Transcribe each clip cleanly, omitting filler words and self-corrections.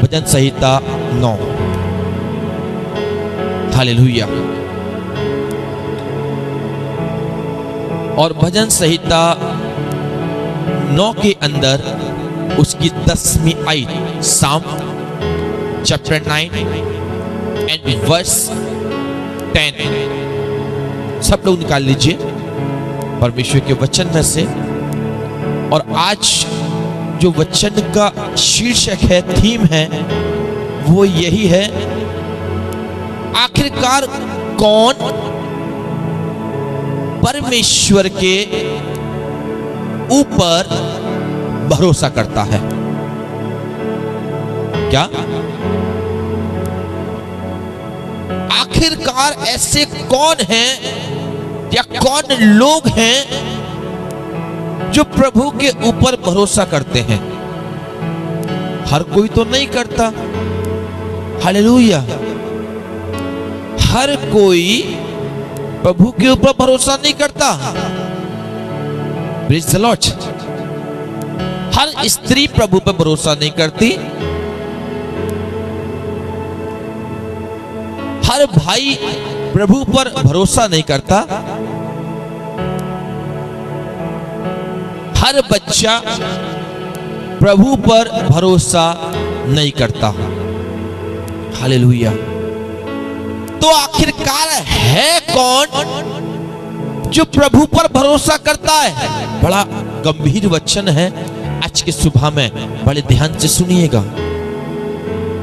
भजन संहिता 9। Hallelujah. और भजन संहिता 9 के अंदर उसकी 10वीं आयत, साम चैप्टर 9 एंड वर्स 10। सब लोग निकाल लीजिए परमेश्वर के वचन में से। और आज जो वचन का शीर्षक है, थीम है, वो यही है, आखिरकार कौन परमेश्वर के ऊपर भरोसा करता है। क्या आखिरकार ऐसे कौन हैं या कौन लोग हैं जो प्रभु के ऊपर भरोसा करते हैं। हर कोई तो नहीं करता। हालेलुया। हर कोई प्रभु के ऊपर भरोसा नहीं करता। Praise the Lord. हर स्त्री प्रभु पर भरोसा नहीं करती। हर भाई प्रभु पर भरोसा नहीं करता। हर बच्चा प्रभु पर भरोसा नहीं करता। हालेलुया। तो आखिरकार है कौन जो प्रभु पर भरोसा करता है। बड़ा गंभीर वचन है आज के सुबह में, बड़े ध्यान से सुनिएगा।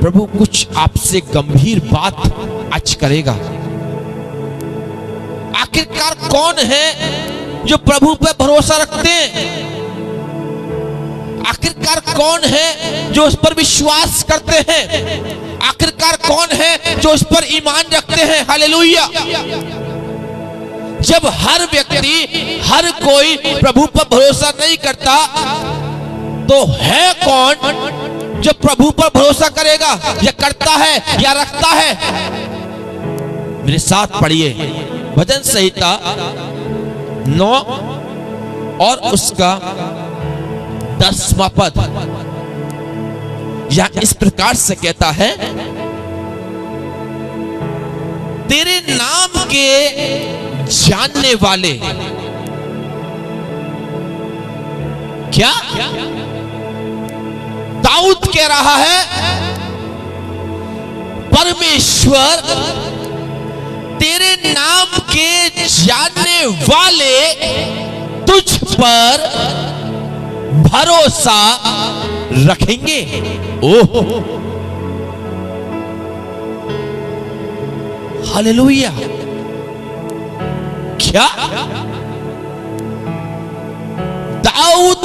प्रभु कुछ आपसे गंभीर बात आज करेगा। आखिरकार कौन है जो प्रभु पर भरोसा रखते हैं। आखिरकार कौन है जो उस पर विश्वास करते हैं। आखिरकार कौन है जो उस पर ईमान रखते हैं। हालेलुया। जब हर व्यक्ति, हर कोई प्रभु पर भरोसा नहीं करता, तो है कौन जो प्रभु पर भरोसा करेगा या करता है या रखता है। मेरे साथ पढ़िए भजन संहिता 9 और उसका 10वां पद। या इस प्रकार से कहता है, तेरे नाम के जानने वाले। क्या दाऊद कह रहा है, परमेश्वर तेरे नाम के जानने वाले तुझ पर भरोसा रखेंगे। Oh hallelujah. क्या दाऊद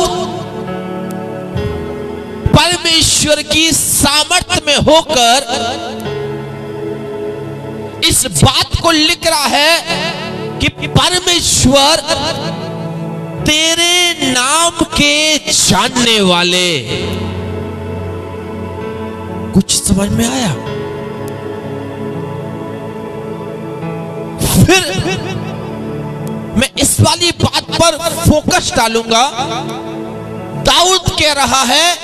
परमेश्वर की सामर्थ्य में होकर इस बात को लिख रहा है कि परमेश्वर तेरे नाम के जानने वाले। कुछ समझ में आया। फिर मैं इस वाली बात पर फोकस डालूंगा। दाऊद कह रहा है,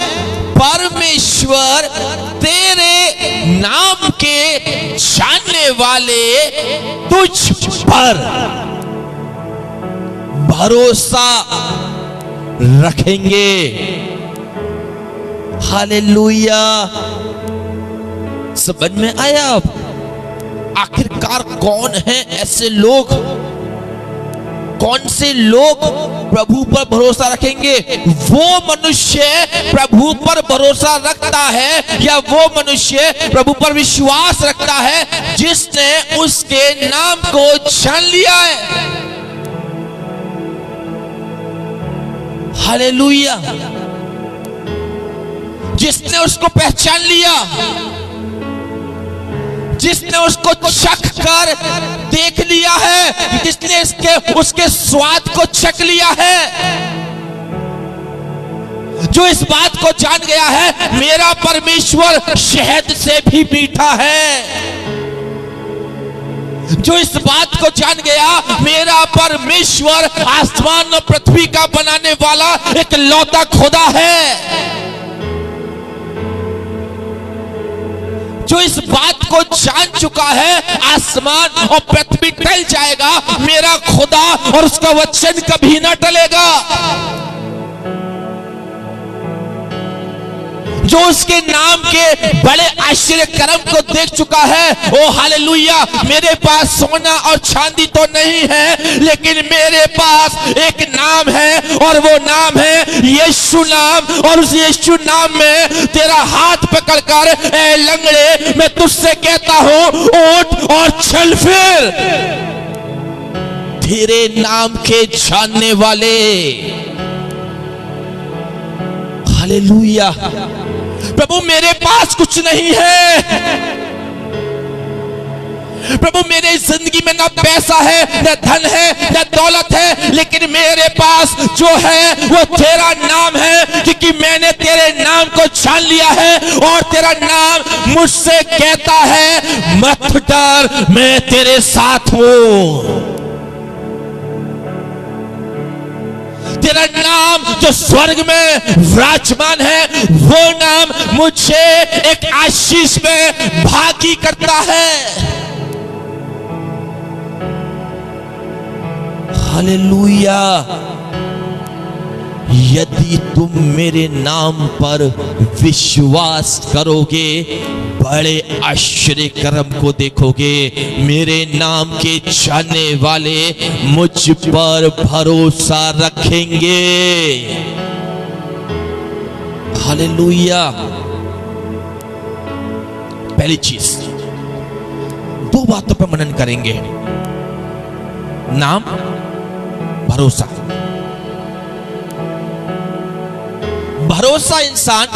परमेश्वर तेरे नाम के जानने वाले तुझ पर भरोसा रखेंगे। हालेलुया। समझ में आया। अब आखिरकार कौन है ऐसे लोग, कौन से लोग प्रभु पर भरोसा रखेंगे। वो मनुष्य प्रभु पर भरोसा रखता है या वो मनुष्य प्रभु पर विश्वास रखता है जिसने उसके नाम को जान लिया है। हालेलुया। जिसने उसको पहचान लिया, जिसने उसको चख कर देख लिया है, जिसने उसके स्वाद को चख लिया है, जो इस बात को जान गया है मेरा परमेश्वर शहद से भी मीठा है, जो इस बात को जान गया मेरा परमेश्वर आसमान और पृथ्वी का बनाने वाला एक लौता खुदा है। इस बात को जान चुका है, आसमान और पृथ्वी टल जाएगा, मेरा खुदा और उसका वचन कभी ना टलेगा। जो उसके नाम के बड़े आश्चर्य कर्म को देख चुका है, ओ हालेलुया, मेरे पास सोना और चांदी तो नहीं है, लेकिन मेरे पास एक नाम है और वो नाम है यीशु नाम। और उस यीशु नाम में तेरा हाथ पकड़कर, ए लंगड़े, मैं तुझसे कहता हूं, उठ और चल फिर। तेरे नाम के जानने वाले, हालेलुया। प्रभु मेरे पास कुछ नहीं है, प्रभु मेरे जिंदगी में ना पैसा है, ना धन है, ना दौलत है, लेकिन मेरे पास जो है वो तेरा नाम है, क्योंकि मैंने तेरे नाम को जान लिया है और तेरा नाम मुझसे कहता है, मत डर, मैं तेरे साथ हूं। तेरा नाम जो स्वर्ग में विराजमान है, वो नाम मुझे एक आशीष में भागी करता है। हालेलुया। यदि तुम मेरे नाम पर विश्वास करोगे, बड़े आश्चर्य कर्म को देखोगे। मेरे नाम के जानने वाले मुझ पर भरोसा रखेंगे। हालेलुया। पहली चीज, दो बातों पर मनन करेंगे, नाम, भरोसा। भरोसा इंसान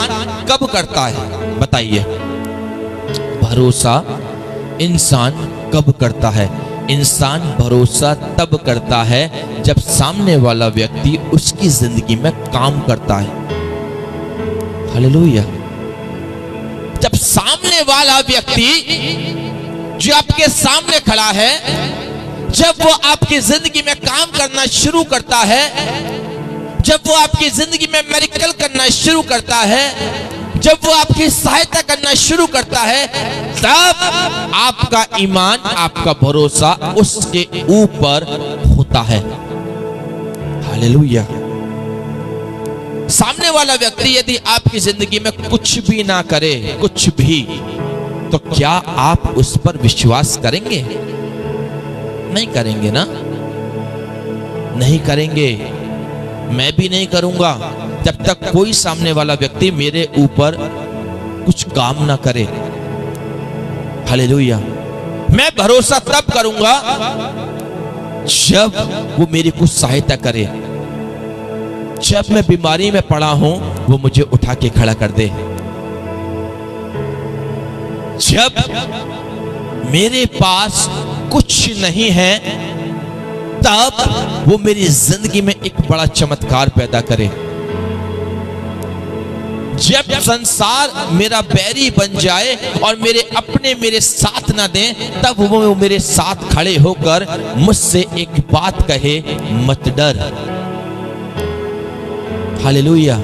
कब करता है, बताइए? भरोसा इंसान कब करता है? इंसान भरोसा तब करता है जब सामने वाला व्यक्ति उसकी जिंदगी में काम करता है। हालेलुया। जब सामने वाला व्यक्ति जो आपके सामने खड़ा है, जब वो आपकी जिंदगी में काम करना शुरू करता है, जब वो आपकी जिंदगी में मेरिकल करना शुरू करता है, जब वो आपकी सहायता करना शुरू करता है, तब आपका ईमान, आपका भरोसा उसके ऊपर होता है। हालेलुया। सामने वाला व्यक्ति यदि आपकी जिंदगी में कुछ भी ना करे, कुछ भी, तो क्या आप उस पर विश्वास करेंगे? नहीं करेंगे ना, नहीं करेंगे। मैं भी नहीं करूंगा जब तक कोई सामने वाला व्यक्ति मेरे ऊपर कुछ काम ना करे। हालेलुया। मैं भरोसा तब करूंगा जब वो मेरी कुछ सहायता करे। जब मैं बीमारी में पड़ा हूं, वो मुझे उठा के खड़ा कर दे। जब मेरे पास कुछ नहीं है, तब वो मेरी जिंदगी में एक बड़ा चमत्कार पैदा करे। जब संसार मेरा बैरी बन जाए और मेरे अपने मेरे साथ ना दें, तब वो मेरे साथ खड़े होकर मुझसे एक बात कहे, मत डर। हालेलुया।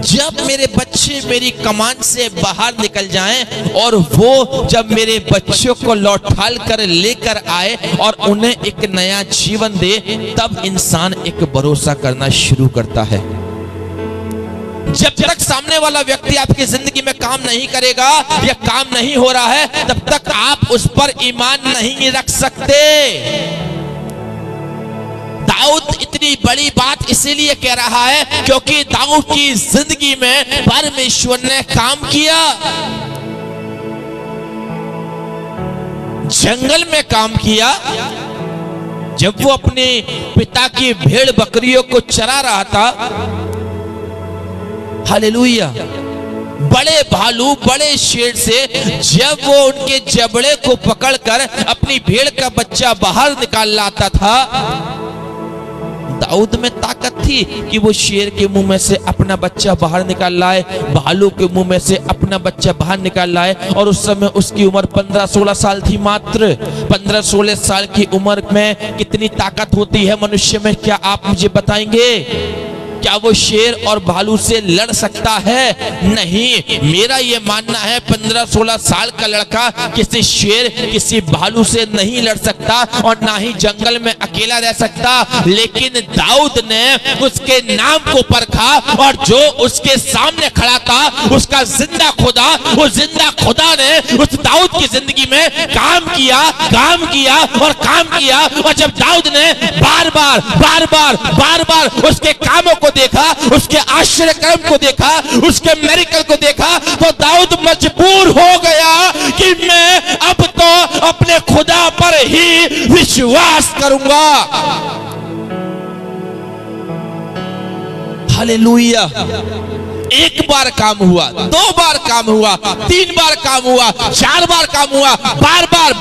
जब मेरे बच्चे मेरी कमान से बाहर निकल जाएं और वो जब मेरे बच्चों को लौटाल कर लेकर आए और उन्हें एक नया जीवन दे, तब इंसान एक भरोसा करना शुरू करता है। जब तक सामने वाला व्यक्ति आपकी जिंदगी में काम नहीं करेगा या काम नहीं हो रहा है, तब तक आप उस पर ईमान नहीं रख सकते। दाऊद इतनी बड़ी बात इसीलिए कह रहा है क्योंकि दाऊद की जिंदगी में परमेश्वर ने काम किया। जंगल में काम किया, जब वो अपने पिता की भेड़ बकरियों को चरा रहा था। हालेलुया। बड़े भालू, बड़े शेर से जब वो उनके जबड़े को पकड़कर अपनी भेड़ का बच्चा बाहर निकाल लाता था, दाऊद में ताकत थी कि वो शेर के मुंह में से अपना बच्चा बाहर निकाल लाए, भालू के मुंह में से अपना बच्चा बाहर निकाल लाए। और उस समय उसकी उम्र 15-16 साल थी। मात्र 15-16 साल की उम्र में कितनी ताकत होती है मनुष्य में, क्या आप मुझे बताएंगे? क्या वो शेर और भालू से लड़ सकता है? नहीं। मेरा ये मानना है 15-16 साल का लड़का किसी शेर किसी भालू से नहीं लड़ सकता और ना ही जंगल में अकेला रह सकता। लेकिन दाऊद ने उसके नाम को परखा और जो उसके सामने खड़ा था उसका जिंदा खुदा, उस जिंदा खुदा ने उस दाऊद की जिंदगी में काम किया और जब दाऊद ने बार बार उसके कामों को देखा, उसके आश्चर्य कर्म को देखा, उसके मिरेकल को देखा, तो दाऊद मजबूर हो गया कि मैं अब तो अपने खुदा पर ही विश्वास करूंगा। हालेलुया। एक बार काम हुआ, 2 बार काम हुआ, 3 बार काम हुआ, 4 बार काम हुआ, बार बार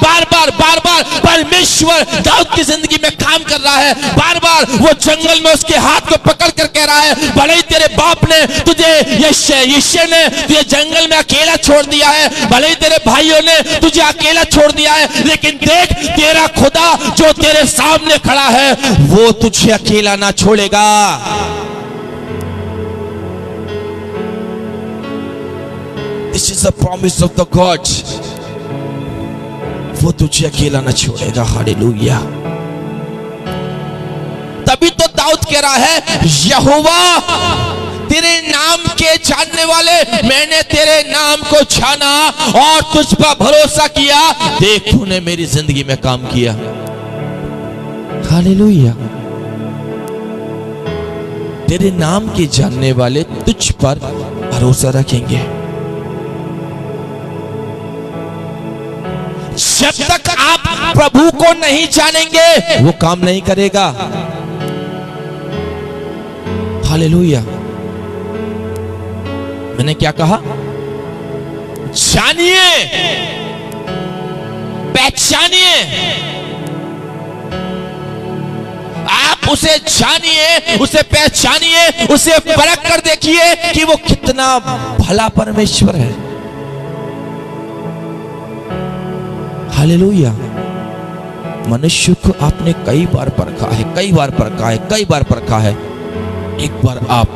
परमेश्वर दाऊद की जिंदगी में काम कर रहा है। बार बार वो जंगल में उसके हाथ को पकड़ कर कह रहा है, भले ही तेरे बाप ने तुझे, यिशै ने तुझे जंगल में अकेला छोड़ दिया है, भले ही तेरे भाइयों ने तुझे अकेला छोड़ दिया है, लेकिन देख तेरा खुदा जो तेरे सामने खड़ा है वो तुझे अकेला ना छोड़ेगा। This is the promise of the God. वो तुझे अकेला न छोड़ेगा। हालेलुया। तभी तो दाऊद कह रहा है, यहोवा तेरे नाम के जानने वाले, मैंने तेरे नाम को जाना और तुझ पर भरोसा किया, देख तूने मेरी जिंदगी में काम किया। हालेलुया। तेरे नाम के जानने वाले तुझ पर भरोसा रखेंगे। जब तक आप प्रभु को नहीं जानेंगे वो काम नहीं करेगा। हालेलुया। मैंने क्या कहा? जानिए, पहचानिए। आप उसे जानिए, उसे पहचानिए, उसे परख कर देखिए कि वो कितना भला परमेश्वर है। हालेलुया। मनुष्य को आपने कई बार परखा है। एक बार आप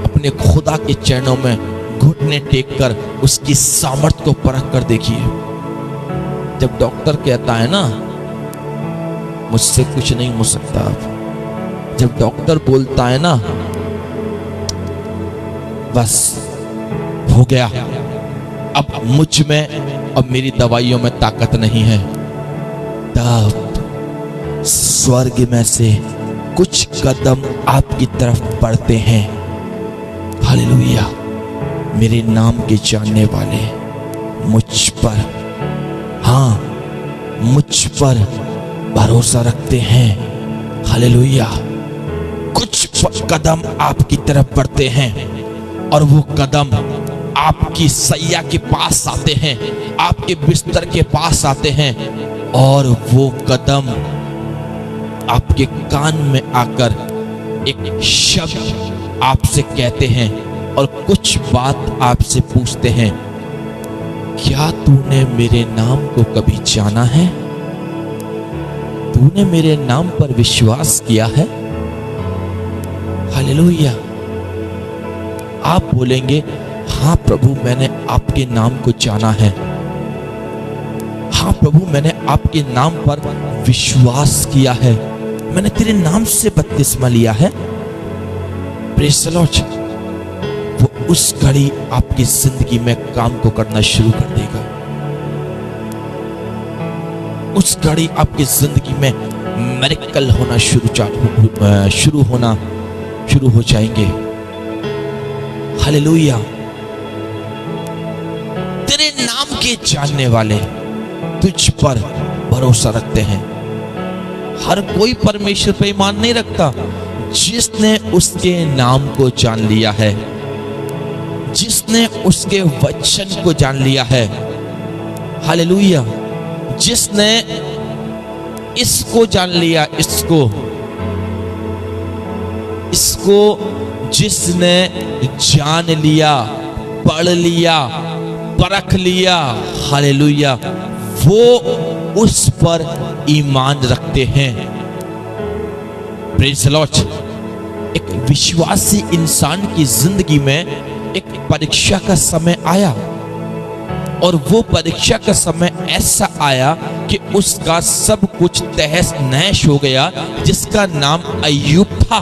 अपने खुदा के चरणों में घुटने टेक कर उसकी सामर्थ्य को परख कर देखिए। जब डॉक्टर कहता है ना, मुझसे कुछ नहीं हो सकता, जब डॉक्टर बोलता है ना, बस हो गया, अब मुझ में अब मेरी दवाइयों में ताकत नहीं है, तब स्वर्ग में से कुछ कदम आपकी तरफ बढ़ते हैं। हालेलुया। मेरे नाम के जानने वाले मुझ पर, हाँ, मुझ पर भरोसा रखते हैं। हालेलुया। कुछ कदम आपकी तरफ बढ़ते हैं और वो कदम आपकी सैया के पास आते हैं, आपके बिस्तर के पास आते हैं और वो कदम आपके कान में आकर एक शब्द आपसे कहते हैं और कुछ बात आपसे पूछते हैं, क्या तूने मेरे नाम को कभी जाना है? तूने मेरे नाम पर विश्वास किया है? हालेलुया। आप बोलेंगे, हाँ प्रभु, मैंने आपके नाम को जाना है। हाँ प्रभु, मैंने आपके नाम पर विश्वास किया है, मैंने तेरे नाम से बपतिस्मा लिया है। Praise the Lord. वो उस घड़ी आपकी जिंदगी में काम को करना शुरू कर देगा। उस घड़ी आपकी जिंदगी में मिरेकल होना शुरू हो जाएंगे। हालेलुया। तेरे नाम के जानने वाले तुझ पर भरोसा रखते हैं। हर कोई परमेश्वर पर ईमान नहीं रखता। जिसने उसके नाम को जान लिया है, जिसने उसके वचन को जान लिया है, हालेलुया, जिसने इसको जान लिया, इसको जिसने जान लिया, पढ़ लिया, परख लिया, हालेलुया, वो उस पर ईमान रखते हैं। Praise the Lord. एक विश्वासी इंसान की जिंदगी में एक परीक्षा का समय आया, और वो परीक्षा का समय ऐसा आया कि उसका सब कुछ तहस नहस हो गया, जिसका नाम अय्यूब था।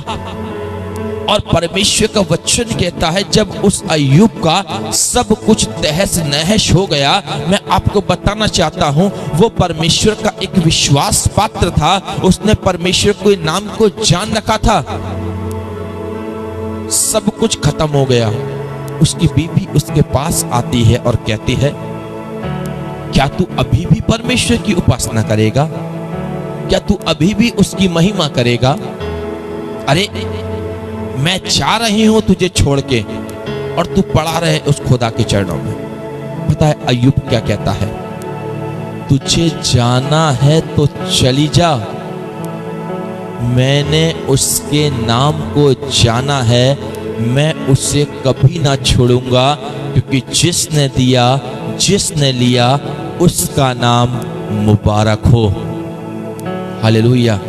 और परमेश्वर का वचन कहता है जब उस अय्यूब का सब कुछ तहस नहस हो गया, मैं आपको बताना चाहता हूं वो परमेश्वर का एक विश्वास पात्र था। उसने परमेश्वर के नाम को जान रखा था। सब कुछ खत्म हो गया। उसकी बीवी उसके पास आती है और कहती है, क्या तू अभी भी परमेश्वर की उपासना करेगा? क्या तू अभी भी उसकी महिमा करेगा? अरे मैं जा रही हूं तुझे छोड़ के, और तू पड़ा रहे उस खुदा के चरणों में। पता है अय्यूब क्या कहता है? तुझे जाना है तो चली जा, मैंने उसके नाम को जाना है, मैं उसे कभी ना छोड़ूंगा, क्योंकि जिसने दिया जिसने लिया उसका नाम मुबारक हो। हालेलुया।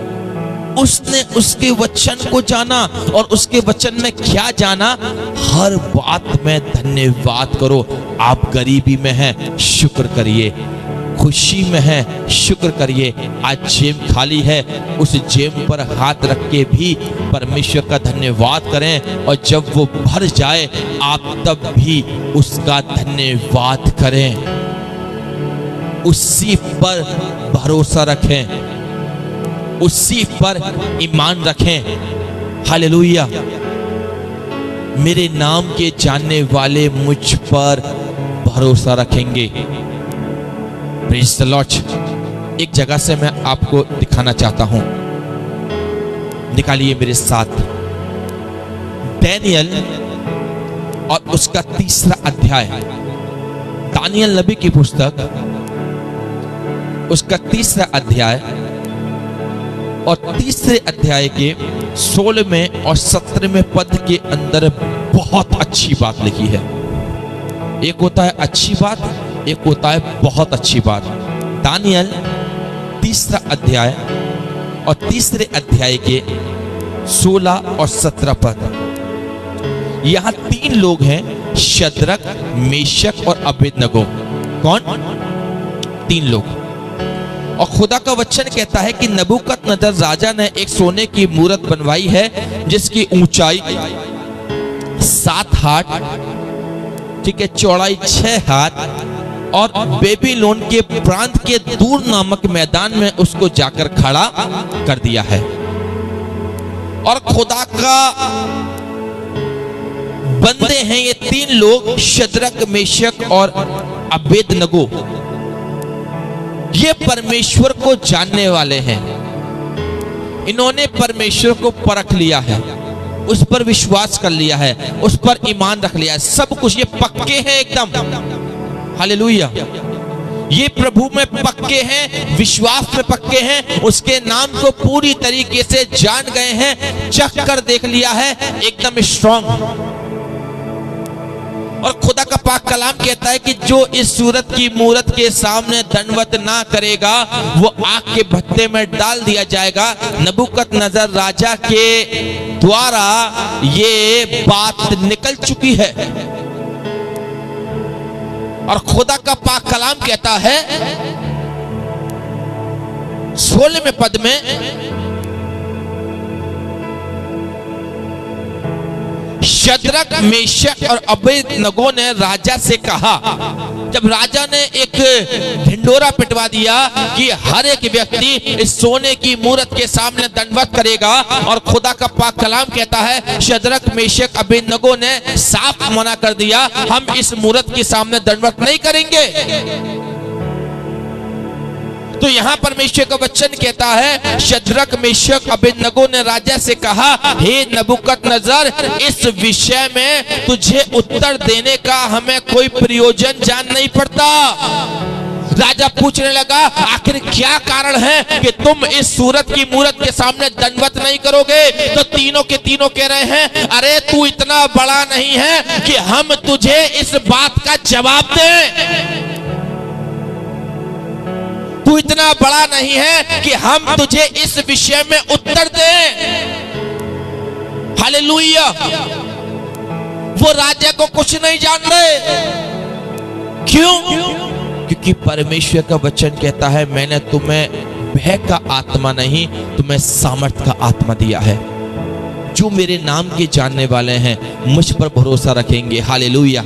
उसने उसके वचन को जाना, और उसके वचन में क्या जाना? हर बात में धन्यवाद करो। आप गरीबी में हैं, शुक्र करिए। खुशी में है, शुक्र करिए। आज जेब खाली है, उस जेब पर हाथ रख के भी परमेश्वर का धन्यवाद करें, और जब वो भर जाए आप तब भी उसका धन्यवाद करें। उसी पर भरोसा रखें, उसी पर ईमान रखें। हालेलुया। मेरे नाम के जानने वाले मुझ पर भरोसा रखेंगे। Praise the Lord. एक जगह से मैं आपको दिखाना चाहता हूं, निकालिए मेरे साथ दानियल और उसका 3रा अध्याय। दानियल नबी की पुस्तक, उसका 3रा अध्याय, और 3रे अध्याय के 16वें और 17वें पद के अंदर बहुत अच्छी बात लिखी है। एक होता है अच्छी बात, एक होता है बहुत अच्छी बात। दानियल 3रा अध्याय और 3रे अध्याय के 16 और 17 पद। यहां 3 लोग हैं, शद्रक, मेशक और अबेदनगो। कौन? 3 लोग। और खुदा का वचन कहता है कि नबूकदनेस्सर राजा ने एक सोने की मूरत बनवाई है, जिसकी ऊंचाई 7 हाथ, ठीक है, चौड़ाई 6 हाथ, और बेबीलोन के प्रांत के दूर नामक मैदान में उसको जाकर खड़ा कर दिया है। और खुदा का बंदे हैं ये 3 लोग, शद्रक, मेशक और अबेदनगो। ये परमेश्वर को जानने वाले हैं। इन्होंने परमेश्वर को परख लिया है, उस पर विश्वास कर लिया है, उस पर ईमान रख लिया है। सब कुछ ये पक्के हैं एकदम। हालेलुया। ये प्रभु में पक्के हैं, विश्वास में पक्के हैं, उसके नाम को पूरी तरीके से जान गए हैं, चख कर देख लिया है, एकदम स्ट्रांग। और खुदा का पाक कलाम कहता है कि जो इस सूरत की मूरत के सामने दंडवत ना करेगा वो आग के भट्टे में डाल दिया जाएगा। नबूकदनेस्सर राजा के द्वारा ये बात निकल चुकी है। और खुदा का पाक कलाम कहता है 16वें पद में, शद्रक, मेशक और अबेदनगो ने राजा से कहा, जब राजा ने एक ढिंडोरा पिटवा दिया कि हर एक व्यक्ति इस सोने की मूरत के सामने दंडवत करेगा, और खुदा का पाक कलाम कहता है शद्रक, मेशक, अबेदनगो ने साफ मना कर दिया, हम इस मूरत के सामने दंडवत नहीं करेंगे। तो यहां परमेश्वर का वचन कहता है शद्रक, मेशक, अबेदनगो ने राजा से कहा, हे नबूकदनेस्सर, इस विषय में तुझे उत्तर देने का हमें कोई प्रयोजन जान नहीं पड़ता। राजा पूछने लगा, आखिर क्या कारण है कि तुम इस सूरत की मूरत के सामने दंडवत नहीं करोगे? तो तीनों के तीनों कह रहे हैं, अरे तू इतना बड़ा नहीं है कि हम तुझे इस बात का जवाब दें। तू इतना बड़ा नहीं है कि हम तुझे इस विषय में उत्तर दें। हालेलुया। वो राजा को कुछ नहीं जान रहे। क्यों? क्योंकि परमेश्वर का वचन कहता है, मैंने तुम्हें भय का आत्मा नहीं, तुम्हें सामर्थ का आत्मा दिया है। जो मेरे नाम के जानने वाले हैं मुझ पर भरोसा रखेंगे। हालेलुया।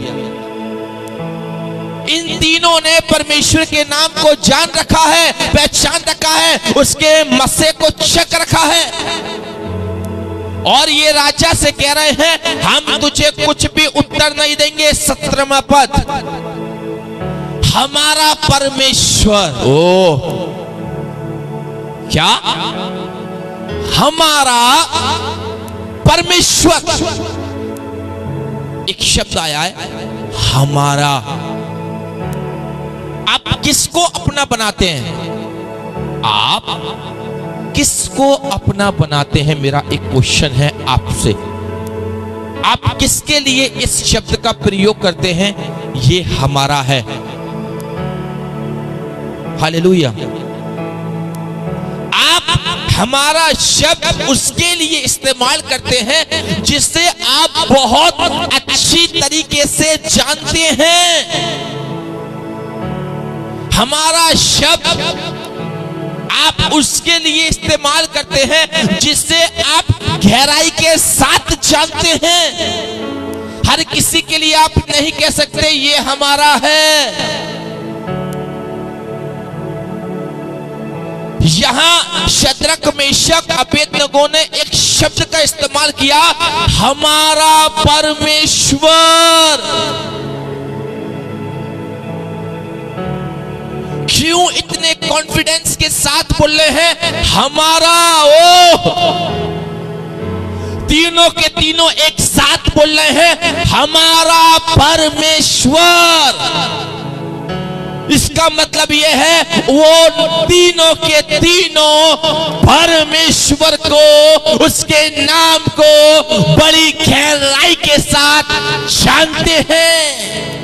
इन तीनों ने परमेश्वर के नाम को जान रखा है, पहचान रखा है, उसके मस्से को चख रखा है। और ये राजा से कह रहे हैं, हम तुझे कुछ भी उत्तर नहीं देंगे। 17वां पद, हमारा परमेश्वर, ओ क्या? हमारा परमेश्वर। एक शब्द आया है, हमारा। आप किसको अपना बनाते हैं? आप किसको अपना बनाते हैं? मेरा एक क्वेश्चन है आपसे। आप किसके लिए इस शब्द का प्रयोग करते हैं? ये हमारा है। हालेलुया। आप हमारा शब्द उसके लिए इस्तेमाल करते हैं जिससे आप बहुत अच्छी तरीके से जानते हैं। हमारा शब्द आप उसके लिए इस्तेमाल करते हैं जिससे आप गहराई के साथ जानते हैं। हर किसी के लिए आप नहीं कह सकते ये हमारा है। यहां शद्रक, मेशक, अबेदनगो ने एक शब्द का इस्तेमाल किया, हमारा परमेश्वर। क्यों इतने कॉन्फिडेंस के साथ बोल रहे हैं हमारा? ओ तीनों के तीनों एक साथ बोल रहे हैं, हमारा परमेश्वर। इसका मतलब यह है वो तीनों के तीनों परमेश्वर को, उसके नाम को बड़ी गहराई के साथ जानते हैं।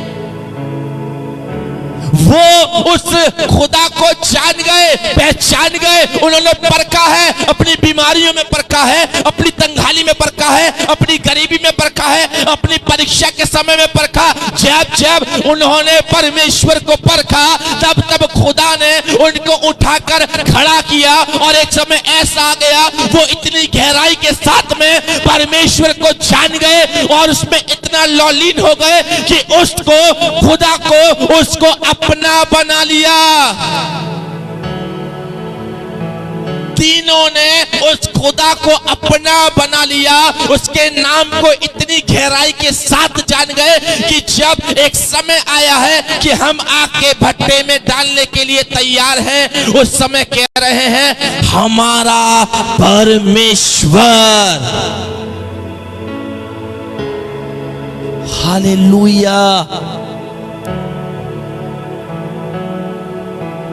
वो उस खुदा को जान गए, पहचान गए। उन्होंने परखा है, अपनी बीमारियों में परखा है, अपनी तंगहाली में परखा है, अपनी गरीबी में परखा है, अपनी परीक्षा के समय में परखा। जब जब उन्होंने परमेश्वर को परखा, तब तब खुदा ने उनको उठाकर खड़ा किया। और एक समय ऐसा आ गया, वो इतनी गहराई के साथ में परमेश्वर को जान गए और उसमें इतना लौलीन हो गए कि उसको, खुदा को, उसको अपना बना लिया। तीनों ने उस खुदा को अपना बना लिया। उसके नाम को इतनी गहराई के साथ जान गए कि जब एक समय आया है कि हम आग के भट्टे में डालने के लिए तैयार हैं, उस समय कह रहे हैं हमारा परमेश्वर। हालेलुया।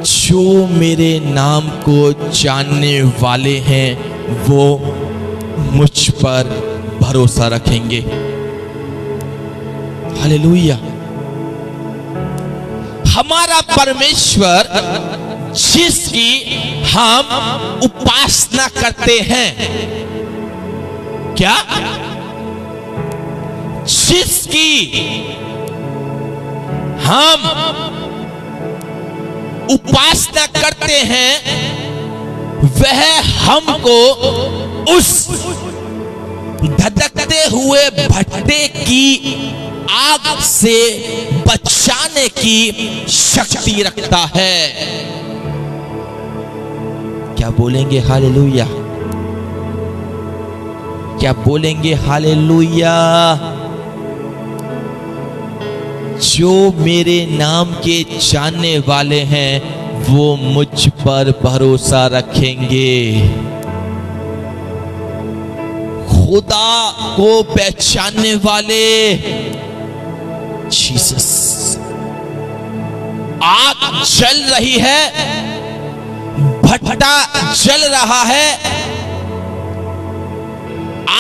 जो मेरे नाम को जानने वाले हैं वो मुझ पर भरोसा रखेंगे। हालेलुया। हमारा परमेश्वर जिसकी हम उपासना करते हैं, क्या? जिसकी हम उपासना करते हैं, वह हमको उस धधकते हुए भट्टे की आग से बचाने की शक्ति रखता है। क्या बोलेंगे हालेलुया? क्या बोलेंगे हालेलुया? जो मेरे नाम के जानने वाले हैं वो मुझ पर भरोसा रखेंगे। खुदा को पहचानने वाले, जीसस। आग जल रही है, भट्टा जल रहा है,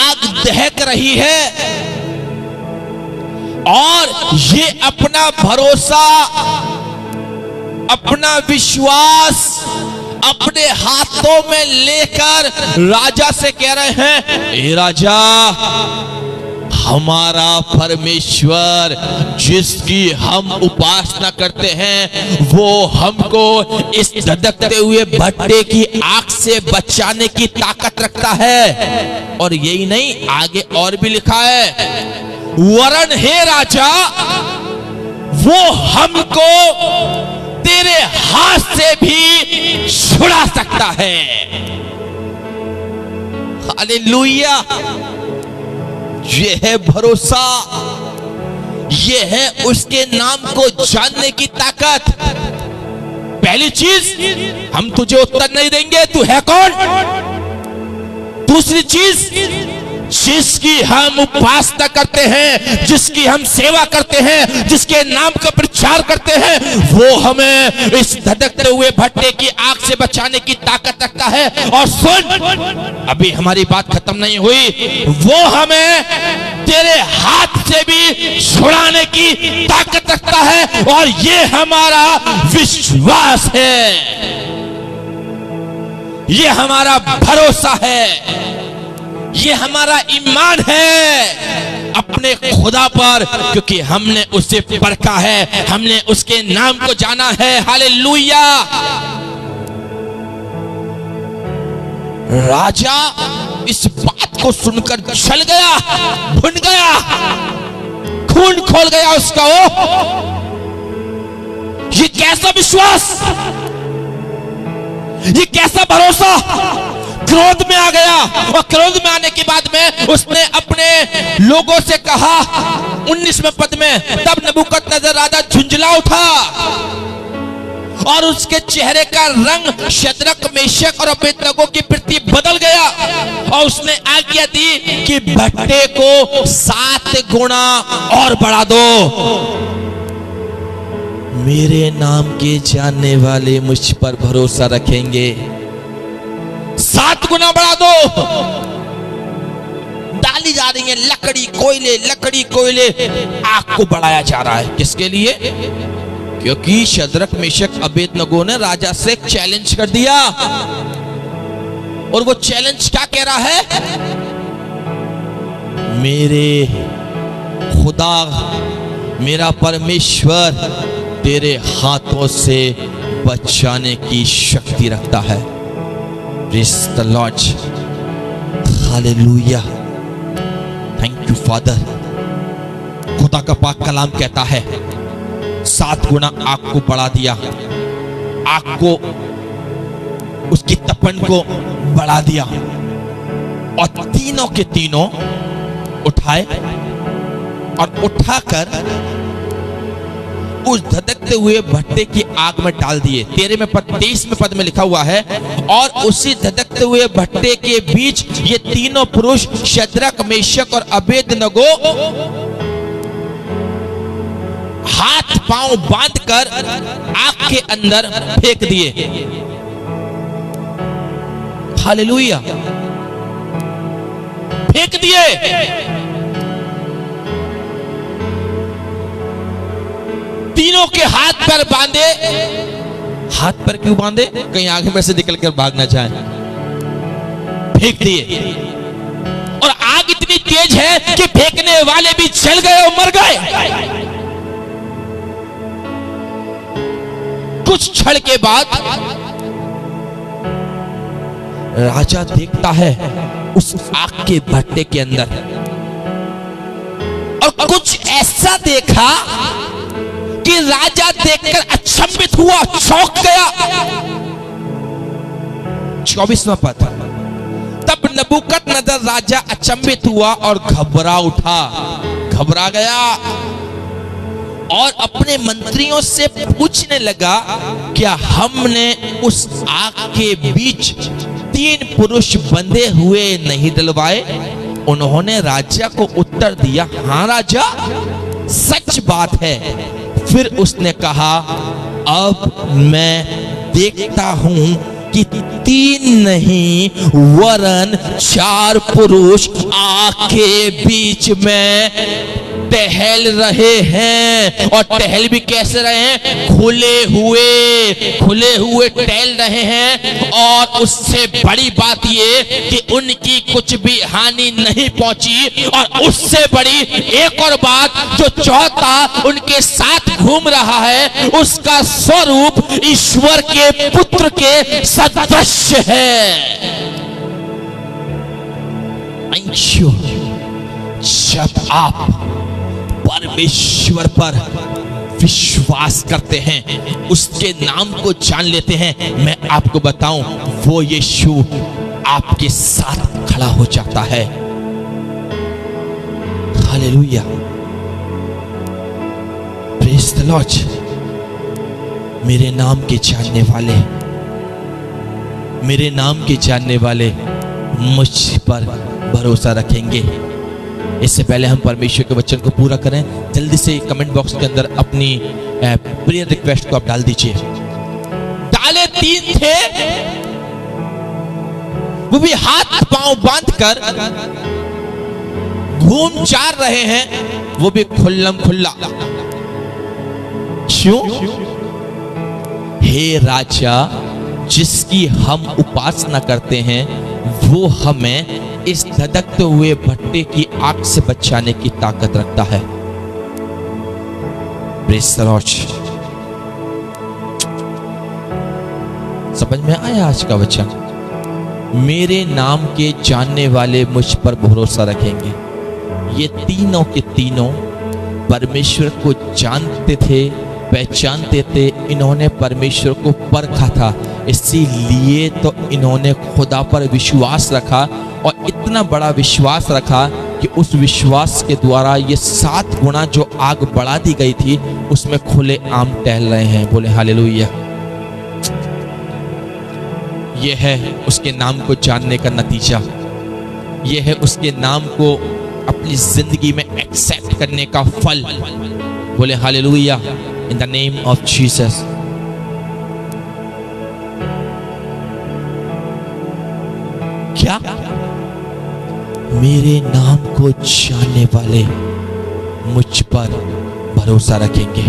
आग दहक रही है, और ये अपना भरोसा, अपना विश्वास, अपने हाथों में लेकर राजा से कह रहे हैं, ए राजा, हमारा परमेश्वर जिसकी हम उपासना करते हैं वो हमको इस धधकते हुए भट्टे की आग से बचाने की ताकत रखता है। और यही नहीं, आगे और भी लिखा है, वरन हे राजा, वो हमको तेरे हाथ से भी छुड़ा सकता है। हालेलुया। ये है भरोसा, ये है उसके नाम को जानने की ताकत। पहली चीज, हम तुझे उत्तर नहीं देंगे, तू है कौन। दूसरी चीज, जिसकी हम उपासना करते हैं, जिसकी हम सेवा करते हैं, जिसके नाम का प्रचार करते हैं, वो हमें इस धधकते हुए भट्टे की आग से बचाने की ताकत रखता है। और सुन, अभी हमारी बात खत्म नहीं हुई, वो हमें तेरे हाथ से भी छुड़ाने की ताकत रखता है। और ये हमारा विश्वास है, ये हमारा भरोसा है, ये हमारा ईमान है अपने खुदा पर, क्योंकि हमने उसे परखा है, हमने उसके नाम को जाना है। हालेलुया। राजा इस बात को सुनकर जल गया, भुन गया, खून खोल गया उसका। ये कैसा विश्वास, ये कैसा भरोसा। क्रोध में आ गया, और क्रोध में आने के बाद में उसने अपने लोगों से कहा 19वें पद में, तब नबूकदनेस्सर राजा झुंझला उठा और उसके चेहरे का रंग शद्रक, मेशक और अबेदनगो की प्रति बदल गया। और उसने आज्ञा दी कि भट्टे को 7 गुना और बढ़ा दो। मेरे नाम के जानने वाले मुझ पर भरोसा रखेंगे, 7 गुना बढ़ा दो। डाली जा रही है लकड़ी कोयले, लकड़ी कोयले, आग को बढ़ाया जा रहा है। किसके लिए? क्योंकि शद्रक, मेशक, अबेदनगो ने राजा से चैलेंज कर दिया। और वो चैलेंज क्या कह रहा है? मेरे खुदा, मेरा परमेश्वर तेरे हाथों से बचाने की शक्ति रखता है। Praise the Lord. Hallelujah. Thank you Father. खुदा का पाक कलाम कहता है 7 गुना आग को बढ़ा दिया, आग को, उसकी तपन को बढ़ा दिया। और तीनों के तीनों उठाए और उठाकर उस धधकते हुए भट्टे की आग में डाल दिए। 23वें पद में लिखा हुआ है, और उसी धधकते हुए भट्टे के बीच ये तीनों पुरुष शद्रक, मेशक और अबेदनगो हाथ पांव बांधकर आग के अंदर फेंक दिए। हालेलुया। फेंक दिए। तीनों के हाथ पर बांधे। हाथ पर क्यों बांधे? कहीं आगे में से निकलकर भाग ना जाए। फेंक दिए। और आग इतनी तेज है कि फेंकने वाले भी जल गए और मर गए। कुछ क्षण के बाद राजा देखता है उस आग के भट्टे के अंदर, और कुछ ऐसा देखा कि राजा देखकर अचंभित हुआ, चौंक गया। 24वां पद, तब नबूकदनेस्सर राजा अचंभित हुआ और घबरा उठा, घबरा गया, और अपने मंत्रियों से पूछने लगा, क्या हमने उस आग के बीच 3 पुरुष बंधे हुए नहीं डलवाए? उन्होंने राजा को उत्तर दिया, हाँ राजा, सच बात है। फिर उसने कहा, अब मैं देखता हूं कि 3 नहीं वरन 4 पुरुष आग के बीच में टहल रहे हैं। और टहल भी कैसे रहे हैं? खुले हुए टहल रहे हैं। और उससे बड़ी बात ये कि उनकी कुछ भी हानि नहीं पहुंची। और उससे बड़ी एक और बात, जो चौथा उनके साथ घूम रहा है, उसका स्वरूप ईश्वर के पुत्र के सदृश है। जब आप परमेश्वर पर विश्वास करते हैं, उसके नाम को जान लेते हैं, मैं आपको बताऊं, वो यीशु आपके साथ खड़ा हो जाता है। Hallelujah, praise the Lord. मेरे नाम के जानने वाले मुझ पर भरोसा रखेंगे। इससे पहले हम परमेश्वर के वचन को पूरा करें, जल्दी से कमेंट बॉक्स के अंदर अपनी प्रेयर रिक्वेस्ट को आप डाल दीजिए। डाले 3 थे, वो भी हाथ पांव बांधकर घूम चार रहे हैं, वो भी खुल्लम खुल्ला। क्यों? हे राजा, जिसकी हम उपासना करते हैं, वो हमें इस धधकते हुए भट्टे की आग से बचाने की ताकत रखता है। Praise the Lord. समझ में आया आज का वचन? मेरे नाम के जानने वाले मुझ पर भरोसा रखेंगे। ये तीनों के तीनों परमेश्वर को जानते थे, पहचानते थे। इन्होंने परमेश्वर को परखा था, इसीलिए तो इन्होंने खुदा पर विश्वास रखा। और इतना बड़ा विश्वास रखा कि उस विश्वास के द्वारा ये 7 गुना जो आग बढ़ा दी गई थी, उसमें खुले आम टहल रहे हैं। बोले हालेलुया। यह है उसके नाम को जानने का नतीजा। यह है उसके नाम को अपनी जिंदगी में एक्सेप्ट करने का फल। बोले hallelujah, in the name of Jesus. क्या? मेरे नाम को जानने वाले मुझ पर भरोसा रखेंगे।